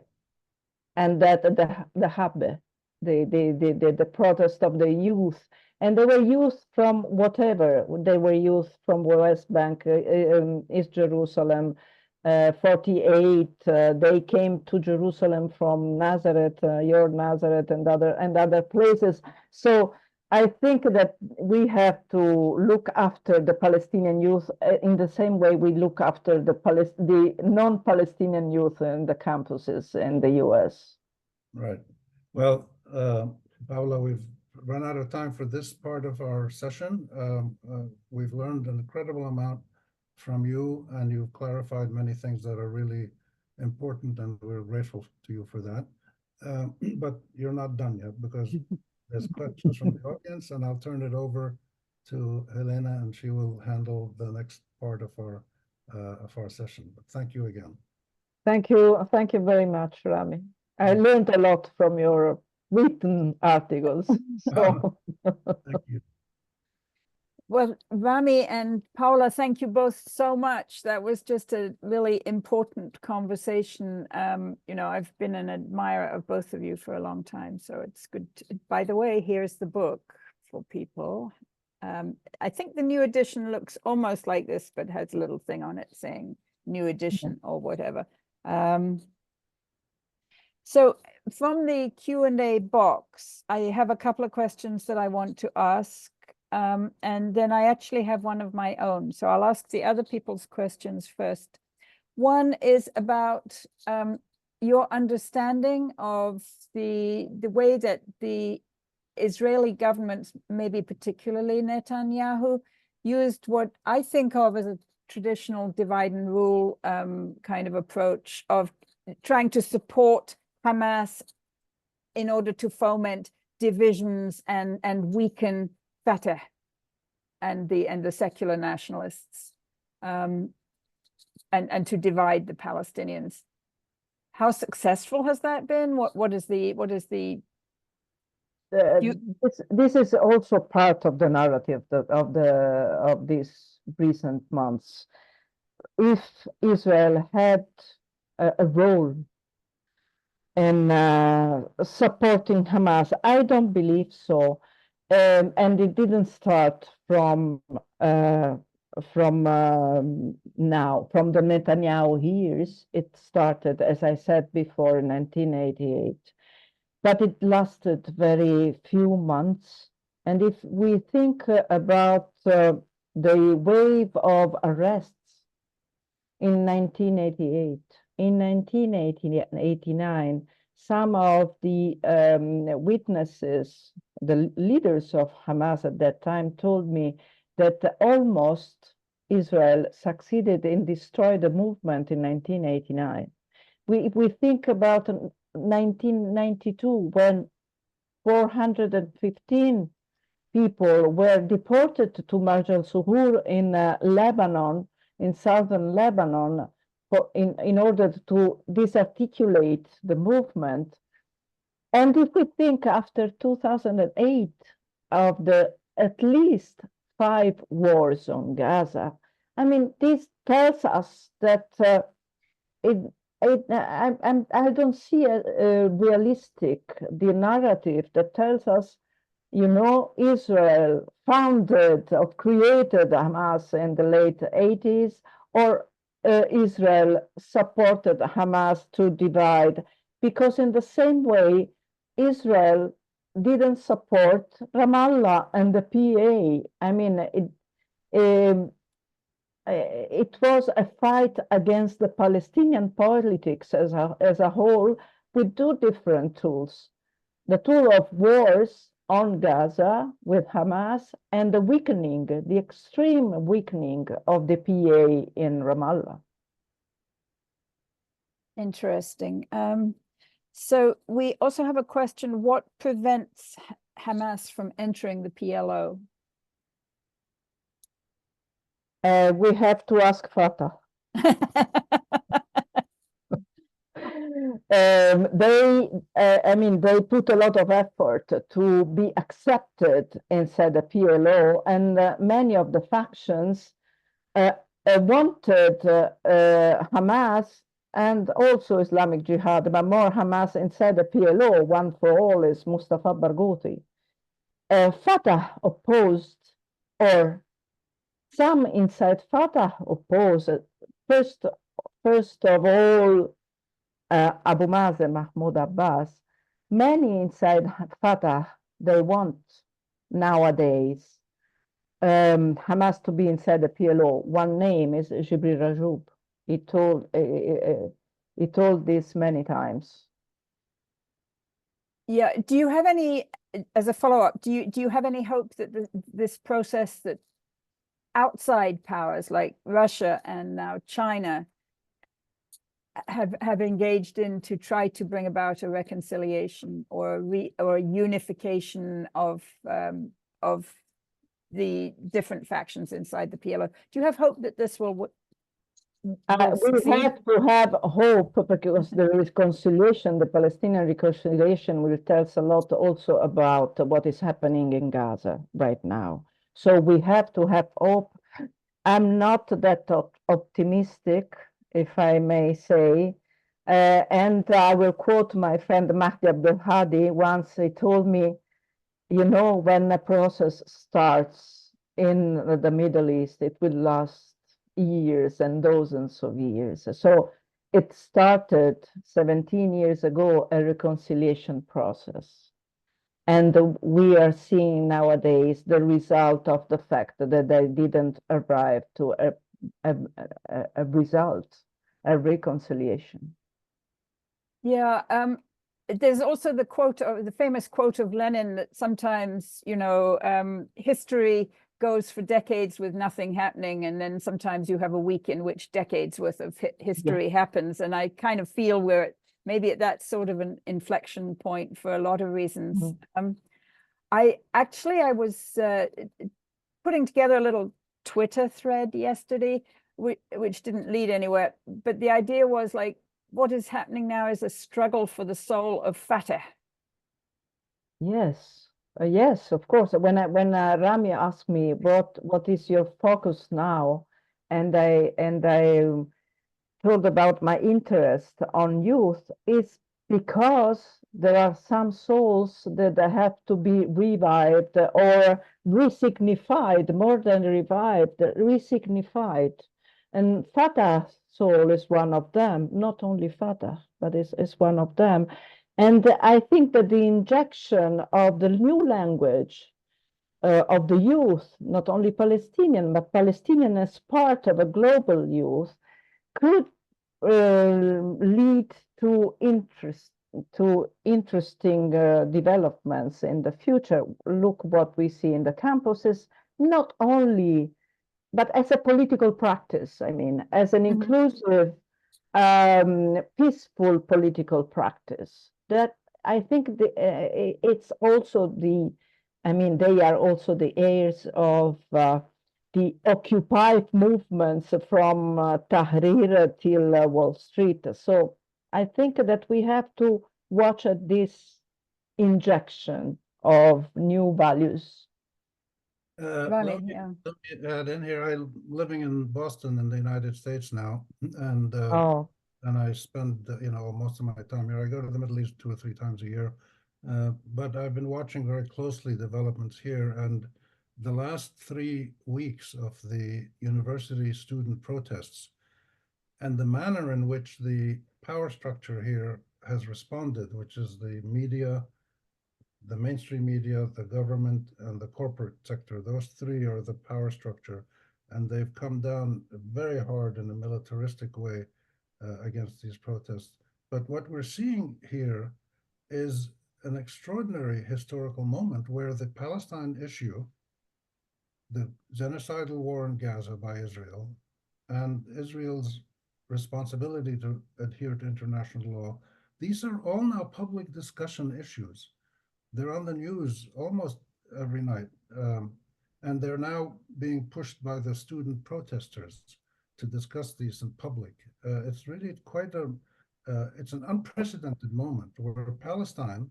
And that the Habbe, the protest of the youth. And they were youth from whatever. They were youth from West Bank, East Jerusalem, 48. They came to Jerusalem from Nazareth, your Nazareth, and other places. So I think that we have to look after the Palestinian youth in the same way we look after the non-Palestinian youth in the campuses in the US. Right. Well, Paola, we've run out of time for this part of our session. We've learned an incredible amount from you, and you've clarified many things that are really important, and we're grateful to you for that. But you're not done yet, because there's questions from the audience, and I'll turn it over to Helena, and she will handle the next part of our session. But thank you again. Thank you very much, Rami. I learned a lot from your written articles. So. Thank you. Well, Rami and Paola, thank you both so much. That was just a really important conversation. You know, I've been an admirer of both of you for a long time, so it's good. By the way, here's the book for people. I think the new edition looks almost like this, but has a little thing on it saying new edition or whatever. So from the Q&A box, I have a couple of questions that I want to ask. And then I actually have one of my own. So I'll ask the other people's questions first. One is about your understanding of the way that the Israeli government, maybe particularly Netanyahu, used what I think of as a traditional divide and rule kind of approach of trying to support Hamas in order to foment divisions and weaken Fatah and the secular nationalists, and to divide the Palestinians. How successful has that been? What is the this is also part of the narrative of these recent months. If Israel had a role in supporting Hamas, I don't believe so. And it didn't start from now, from the Netanyahu years. It started, as I said before, in 1988, but it lasted very few months. And if we think about the wave of arrests in 1988, in 1989, some of the witnesses, the leaders of Hamas at that time, told me that almost Israel succeeded in destroying the movement in 1989. If we think about 1992, when 415 people were deported to Marj al-Suhur in Lebanon, in southern Lebanon, in order to disarticulate the movement. And if we think after 2008 of the at least 5 wars on Gaza, I mean, this tells us that I don't see a realistic the narrative that tells us, you know, Israel founded or created Hamas in the late 80s, or Israel supported Hamas to divide, because in the same way, Israel didn't support Ramallah and the PA. I mean, it was a fight against the Palestinian politics as a whole, with two different tools. The tool of wars on Gaza with Hamas, and the extreme weakening of the PA in Ramallah. Interesting. So we also have a question: what prevents Hamas from entering the PLO? We have to ask Fatah. They put a lot of effort to be accepted inside the PLO, and many of the factions wanted Hamas and also Islamic Jihad, but more Hamas inside the PLO. One for all is Mustafa Barghouti. Fatah opposed, or some inside Fatah opposed. First of all, Abu Mazen, Mahmoud Abbas. Many inside Fatah, they want nowadays Hamas to be inside the PLO. One name is Jibril Rajoub. He told this many times. Yeah. Do you have any, as a follow-up, do you have any hope that this process, that outside powers like Russia and now China have engaged in to try to bring about a reconciliation or a unification of the different factions inside the PLO? Do you have hope that this will We have to have hope, because the reconciliation, the Palestinian reconciliation, will tell us a lot also about what is happening in Gaza right now. So we have to have hope. I'm not that optimistic, if I may say. And I will quote my friend Mahdi Abdel Hadi. Once he told me, when a process starts in the Middle East, it will last years and dozens of years. So it started 17 years ago, a reconciliation process. And we are seeing nowadays the result of the fact that they didn't arrive to a result, a reconciliation. Yeah. There's also the famous quote of Lenin that sometimes, history goes for decades with nothing happening, and then sometimes you have a week in which decades worth of history happens. And I kind of feel we're maybe at that sort of an inflection point for a lot of reasons. Mm-hmm. I was putting together a little Twitter thread yesterday, which didn't lead anywhere, but the idea was like, what is happening now is a struggle for the soul of Fatah. Yes. Yes, of course. When Rami asked me what is your focus now, and I told about my interest on youth, is because there are some souls that have to be revived or resignified, more than revived, resignified. And Fatah's soul is one of them, not only Fatah, but is one of them. And I think that the injection of the new language of the youth, not only Palestinian, but Palestinian as part of a global youth, could lead to interesting developments in the future. Look what we see in the campuses, not only, but as a political practice. I mean, as an inclusive, peaceful political practice. That I think it's also they are also the heirs of the Occupy movements from Tahrir till Wall Street. So I think that we have to watch at this injection of new values. Let me add in here. I'm living in Boston in the United States now, and I spend most of my time here. I go to the Middle East 2 or 3 times a year, but I've been watching very closely developments here, and the last 3 weeks of the university student protests and the manner in which the power structure here has responded, which is the media, the mainstream media, the government, and the corporate sector. Those three are the power structure, and they've come down very hard in a militaristic way against these protests. But what we're seeing here is an extraordinary historical moment where the Palestine issue, the genocidal war in Gaza by Israel, and Israel's responsibility to adhere to international law, these are all now public discussion issues. They're on the news almost every night. And they're now being pushed by the student protesters to discuss these in public. It's really quite it's an unprecedented moment where Palestine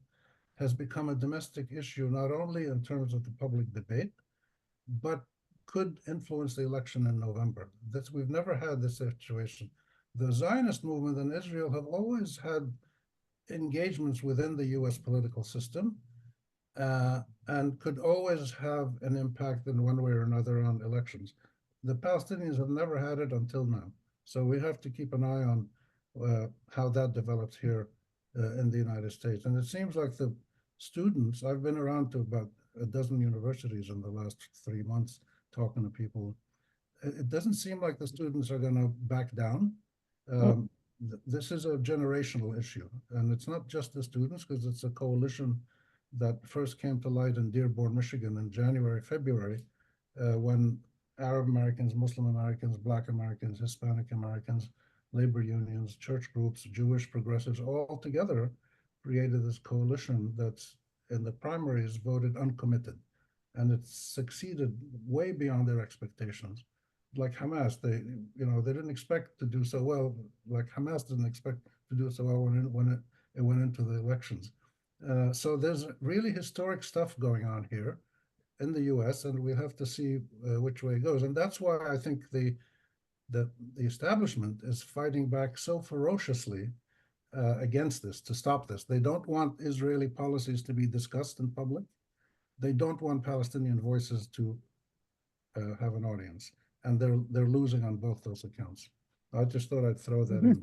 has become a domestic issue, not only in terms of the public debate, but could influence the election in November. We've never had this situation. The Zionist movement in Israel have always had engagements within the US political system, and could always have an impact in one way or another on elections. The Palestinians have never had it until now. So we have to keep an eye on how that develops here in the United States. And it seems like the students, I've been around to about a dozen universities in the last 3 months talking to people. It doesn't seem like the students are going to back down. This is a generational issue, and it's not just the students, because it's a coalition that first came to light in Dearborn, Michigan in January, February, when Arab Americans, Muslim Americans, Black Americans, Hispanic Americans, labor unions, church groups, Jewish progressives, all together created this coalition that's in the primaries voted uncommitted. And it's succeeded way beyond their expectations. Like Hamas, they didn't expect to do so well. Like Hamas didn't expect to do so well when it went into the elections. So there's really historic stuff going on here in the US, and we'll have to see which way it goes. And that's why I think the establishment is fighting back so ferociously against this, to stop this. They don't want Israeli policies to be discussed in public. They don't want Palestinian voices to have an audience. And they're losing on both those accounts. I just thought I'd throw that in.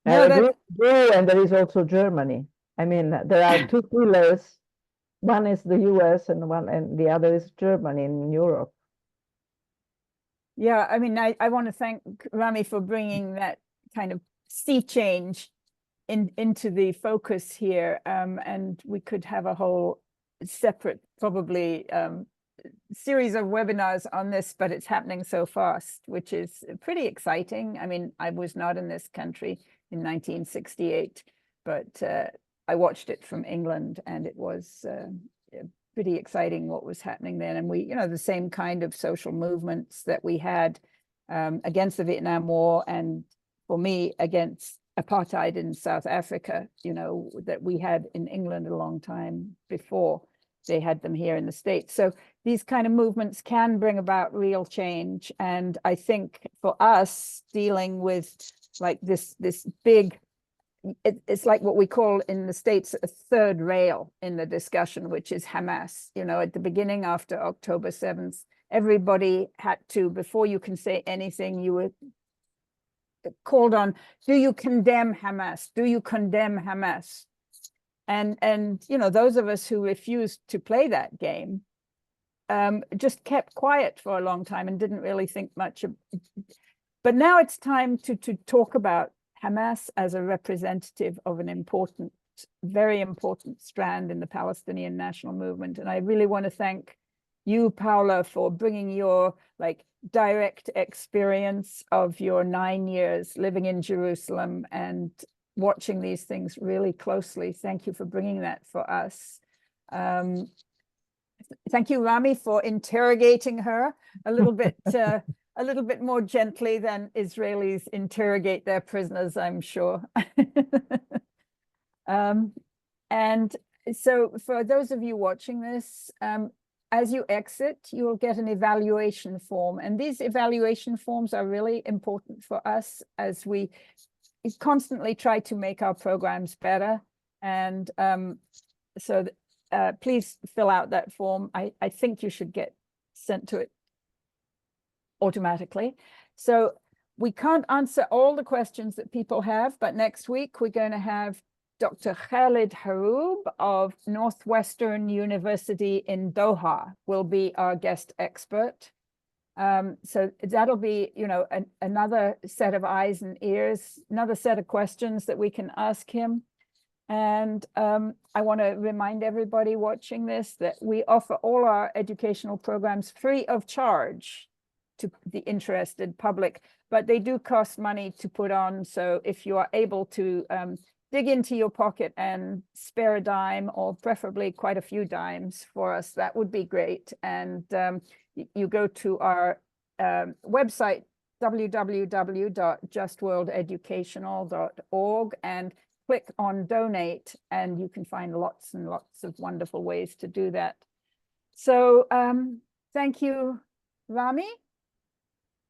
I agree, and there is also Germany. I mean, there are two pillars. One is the US and the other is Germany in Europe. Yeah, I mean, I want to thank Rami for bringing that kind of sea change into the focus here. And we could have a whole separate, probably, series of webinars on this, but it's happening so fast, which is pretty exciting. I mean, I was not in this country in 1968, but I watched it from England, and it was pretty exciting what was happening then. And we, the same kind of social movements that we had against the Vietnam War, and for me, against apartheid in South Africa, that we had in England a long time before they had them here in the States. So these kind of movements can bring about real change. And I think for us, dealing with like this big, it's like what we call in the States a third rail in the discussion, which is Hamas. At the beginning, after October 7th, everybody had to, before you can say anything, you were called on, do you condemn Hamas? Do you condemn Hamas? And those of us who refused to play that game just kept quiet for a long time and didn't really think much of it. But now it's time to talk about Hamas as a representative of an important, very important strand in the Palestinian national movement. And I really want to thank you, Paola, for bringing your direct experience of your 9 years living in Jerusalem and watching these things really closely. Thank you for bringing that for us. Thank you, Rami, for interrogating her a little bit more gently than Israelis interrogate their prisoners, I'm sure. And so for those of you watching this, as you exit, you will get an evaluation form. And these evaluation forms are really important for us as we constantly try to make our programs better. And so please fill out that form. I think you should get sent to it automatically. So We can't answer all the questions that people have, but next week we're going to have Dr. Khalid Haroub of Northwestern University in Doha will be our guest expert. So that'll be, you know, another set of eyes and ears, another set of questions that we can ask him. And I want to remind everybody watching this that we offer all our educational programs free of charge to the interested public, but they do cost money to put on. So if you are able to dig into your pocket and spare a dime, or preferably quite a few dimes for us, that would be great. And you go to our website, www.justworldeducational.org, and click on donate, and you can find lots and lots of wonderful ways to do that. So thank you, Rami.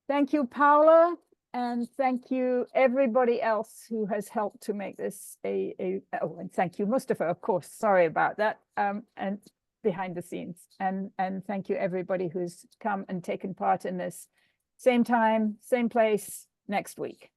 Thank you, Paola. And thank you, everybody else who has helped to make this oh, and thank you, Mustafa, of course. Sorry about that. And behind the scenes. And thank you, everybody who's come and taken part in this. Same time, same place next week.